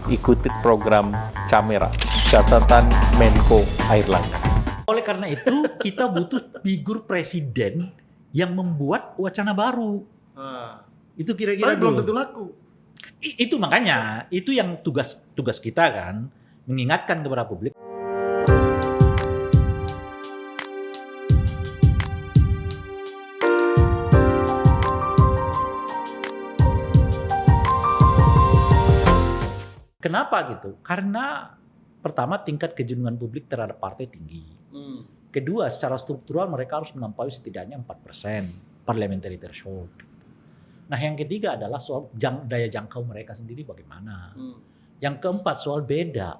ikuti program Camera, catatan Menko Airlangga. Oleh karena itu, kita butuh figur presiden yang membuat wacana baru. Itu kira-kira Tapi belum dulu. tentu laku. Itu makanya, itu yang tugas kita kan, mengingatkan kepada publik. Kenapa gitu? Karena pertama tingkat kejenuhan publik terhadap partai tinggi. Kedua, secara struktural mereka harus melampaui setidaknya 4% parliamentary threshold. Nah, yang ketiga adalah soal daya jangkau mereka sendiri bagaimana. Yang keempat soal beda.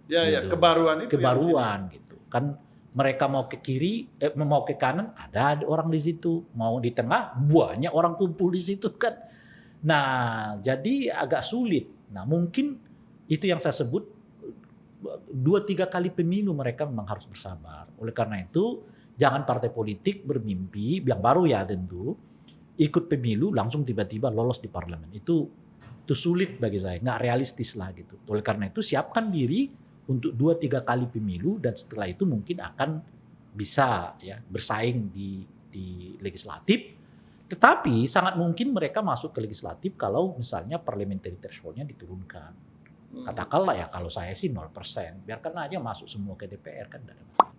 Ya, gitu. kebaruan itu. Kebaruan gitu. Kan mereka mau ke kiri, mau ke kanan ada orang di situ, mau di tengah banyak orang kumpul di situ kan. Nah, jadi agak sulit. Nah, mungkin itu yang saya sebut 2-3 kali pemilu mereka memang harus bersabar. Oleh karena itu, jangan partai politik bermimpi, yang baru ya tentu, ikut pemilu langsung tiba-tiba lolos di parlemen. Itu sulit bagi saya, nggak realistis lah gitu. Oleh karena itu, siapkan diri untuk 2-3 kali pemilu dan setelah itu mungkin akan bisa ya bersaing di legislatif. Tetapi sangat mungkin mereka masuk ke legislatif kalau misalnya parliamentary threshold-nya diturunkan. Katakanlah ya kalau saya sih 0%. Biarkan aja masuk semua ke DPR kan tidak ada masalah.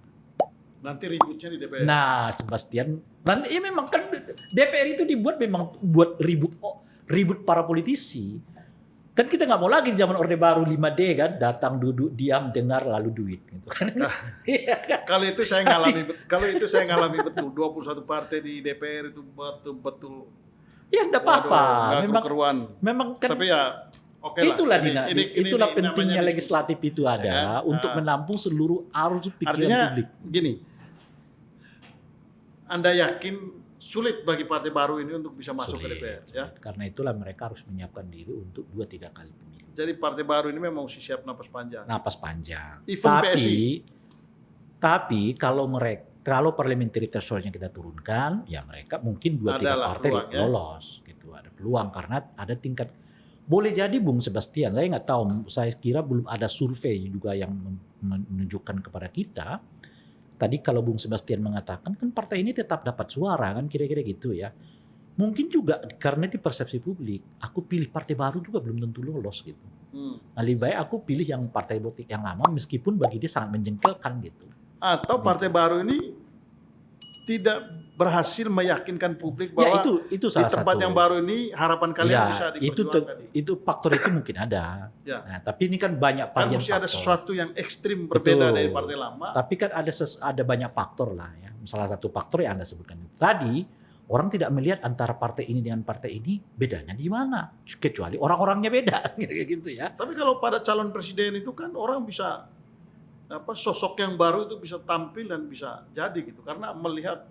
Nanti ributnya di DPR. Nah, Sebastian, ya memang kan DPR itu dibuat memang buat ribut para politisi. Kan kita nggak mau lagi zaman Orde Baru 5D kan, datang duduk diam dengar lalu duit gitu kan. Kalau itu saya ngalami betul 21 partai di DPR itu betul-betul. Ya enggak apa-apa. Memang kan tapi ya oke itulah lah. itulah pentingnya namanya legislatif itu ada untuk menampung seluruh arus pikiran artinya, publik. Gini, Anda yakin sulit bagi partai baru ini untuk bisa masuk ke DPR ya? Karena itulah mereka harus menyiapkan diri untuk 2-3 kali pemilu. Jadi partai baru ini memang siap napas panjang. Napas panjang. Even PSI. Tapi kalau parliamentary threshold-nya kita turunkan, ya mereka mungkin 2-3 partai lolos gitu. Ada peluang karena ada tingkat. Boleh jadi Bung Sebastian, saya nggak tahu, saya kira belum ada survei juga yang menunjukkan kepada kita. Tadi kalau Bung Sebastian mengatakan kan partai ini tetap dapat suara kan kira-kira gitu ya. Mungkin juga karena di persepsi publik, aku pilih partai baru juga belum tentu lolos gitu. Nah, lebih baik aku pilih yang partai politik yang lama meskipun bagi dia sangat menjengkelkan gitu. Atau partai baru ini tidak berhasil meyakinkan publik bahwa ya, itu salah di tempat satu. yang baru ini harapan kalian ya, bisa diperjuangkan. Itu faktor itu mungkin ada. Ya. Nah, tapi ini kan banyak kan varian mesti faktor. ada sesuatu yang ekstrim berbeda dari partai lama. Tapi kan ada banyak faktor lah ya. Salah satu faktor yang Anda sebutkan itu tadi, orang tidak melihat antara partai ini dengan partai ini bedanya di mana, kecuali orang-orangnya beda gitu ya. Tapi kalau pada calon presiden itu kan orang bisa sosok yang baru itu bisa tampil dan bisa jadi gitu karena melihat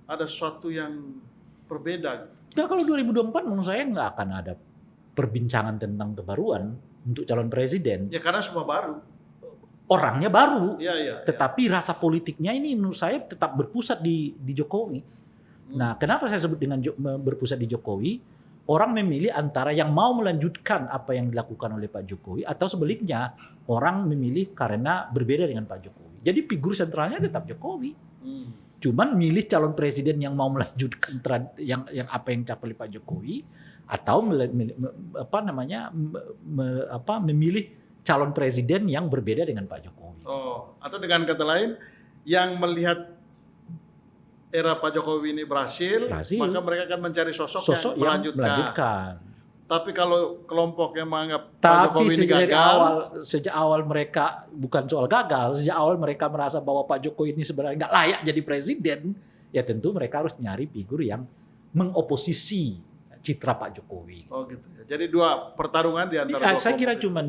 ada sesuatu yang berbeda gitu. Nah, kalau 2024 menurut saya nggak akan ada perbincangan tentang kebaruan untuk calon presiden. Ya karena semua baru. Orangnya baru. Ya. Tetapi rasa politiknya ini menurut saya tetap berpusat di Jokowi. Nah, kenapa saya sebut dengan berpusat di Jokowi? Orang memilih antara yang mau melanjutkan apa yang dilakukan oleh Pak Jokowi atau sebaliknya orang memilih karena berbeda dengan Pak Jokowi. Jadi figur sentralnya tetap Jokowi. Cuman milih calon presiden yang mau melanjutkan yang apa yang dicapai oleh Pak Jokowi atau memilih calon presiden yang berbeda dengan Pak Jokowi. Atau dengan kata lain yang melihat era Pak Jokowi ini berhasil, maka mereka akan mencari sosok yang melanjutkan. Tapi kalau kelompok yang menganggap Pak Jokowi ini gagal, sejak awal mereka bukan soal gagal, sejak awal mereka merasa bahwa Pak Jokowi ini sebenarnya nggak layak jadi presiden, ya tentu mereka harus nyari figur yang mengoposisi citra Pak Jokowi. Oh gitu ya. Jadi dua pertarungan di antara saya kira cuma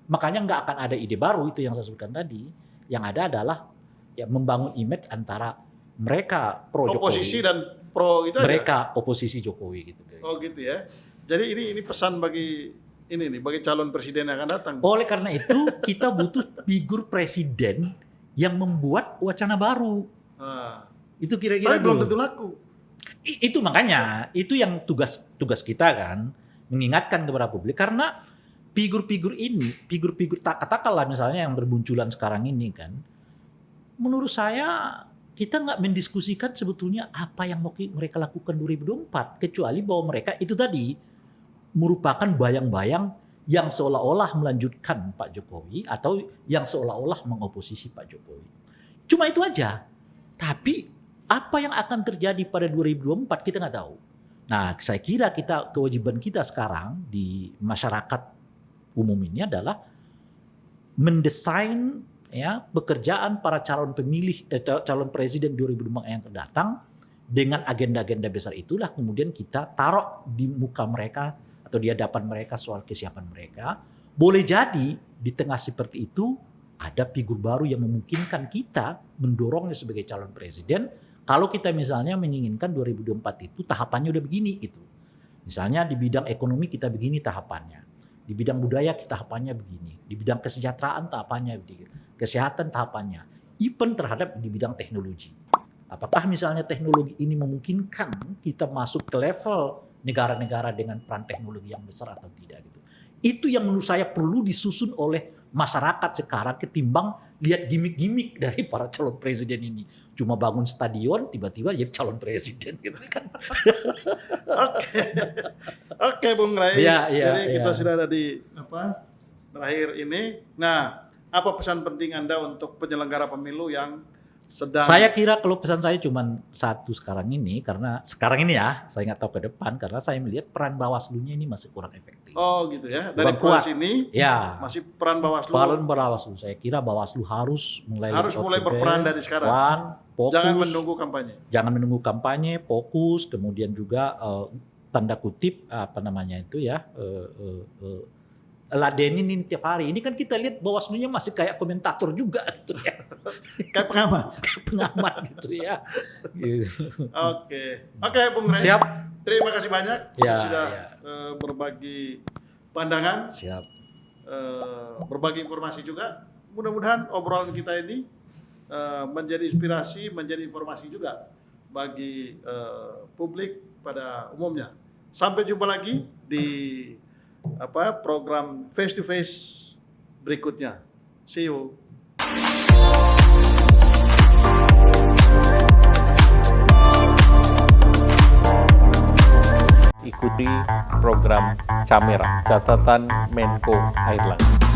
makanya nggak akan ada ide baru itu yang saya sebutkan tadi. Yang ada adalah ya membangun image antara mereka pro Jokowi, oposisi dan pro itu mereka aja. Oposisi Jokowi gitu. Oh gitu ya. Jadi ini pesan bagi bagi calon presiden yang akan datang. Oleh karena itu kita butuh figur presiden yang membuat wacana baru. Itu kira-kira tapi belum tentu laku. Itu makanya itu yang tugas kita kan mengingatkan kepada publik karena figur-figur ini, katakanlah misalnya yang bermunculan sekarang ini kan, menurut saya kita nggak mendiskusikan sebetulnya apa yang mau mereka lakukan 2024, kecuali bahwa mereka itu tadi merupakan bayang-bayang yang seolah-olah melanjutkan Pak Jokowi atau yang seolah-olah mengoposisi Pak Jokowi. Cuma itu aja. Tapi apa yang akan terjadi pada 2024 kita nggak tahu. Nah, saya kira kewajiban kita sekarang di masyarakat umum ini adalah mendesain ya pekerjaan para calon calon presiden 2024 yang datang dengan agenda-agenda besar itulah kemudian kita taruh di muka mereka atau di hadapan mereka soal kesiapan mereka. Boleh jadi di tengah seperti itu ada figur baru yang memungkinkan kita mendorongnya sebagai calon presiden kalau kita misalnya menginginkan 2024 itu tahapannya udah begini gitu. Misalnya di bidang ekonomi kita begini tahapannya. Di bidang budaya tahapannya begini. Di bidang kesejahteraan tahapannya begini. Kesehatan tahapannya. Even terhadap di bidang teknologi. Apakah misalnya teknologi ini memungkinkan kita masuk ke level negara-negara dengan peran teknologi yang besar atau tidak gitu. Itu yang menurut saya perlu disusun oleh masyarakat sekarang ketimbang lihat gimmick-gimmick dari para calon presiden ini. Cuma bangun stadion tiba-tiba jadi calon presiden gitu kan. Oke, Bung Rai. Jadi kita sudah ada di terakhir ini. Nah, apa pesan penting Anda untuk penyelenggara pemilu yang sedang? Saya kira kalau pesan saya cuma satu sekarang ini, karena sekarang ini ya, saya nggak tahu ke depan, karena saya melihat peran Bawaslu-nya ini masih kurang efektif. Oh gitu ya, dari proses ini ya, masih peran Bawaslu. Peran Bawaslu, saya kira Bawaslu harus mulai berperan dari sekarang. Fokus, jangan menunggu kampanye. Fokus, kemudian juga tanda kutip ladenin ini tiap hari. Ini kan kita lihat Bawaslu-nya masih kayak komentator juga gitu ya. Kayak pengamat gitu ya. Oke, Bung Ray. Siap. Terima kasih banyak sudah berbagi pandangan. Siap. Berbagi informasi juga. Mudah-mudahan obrolan kita ini menjadi inspirasi, menjadi informasi juga bagi publik pada umumnya. Sampai jumpa lagi di program face to face berikutnya. See you. Ikuti program Camera, catatan Menko Airlangga.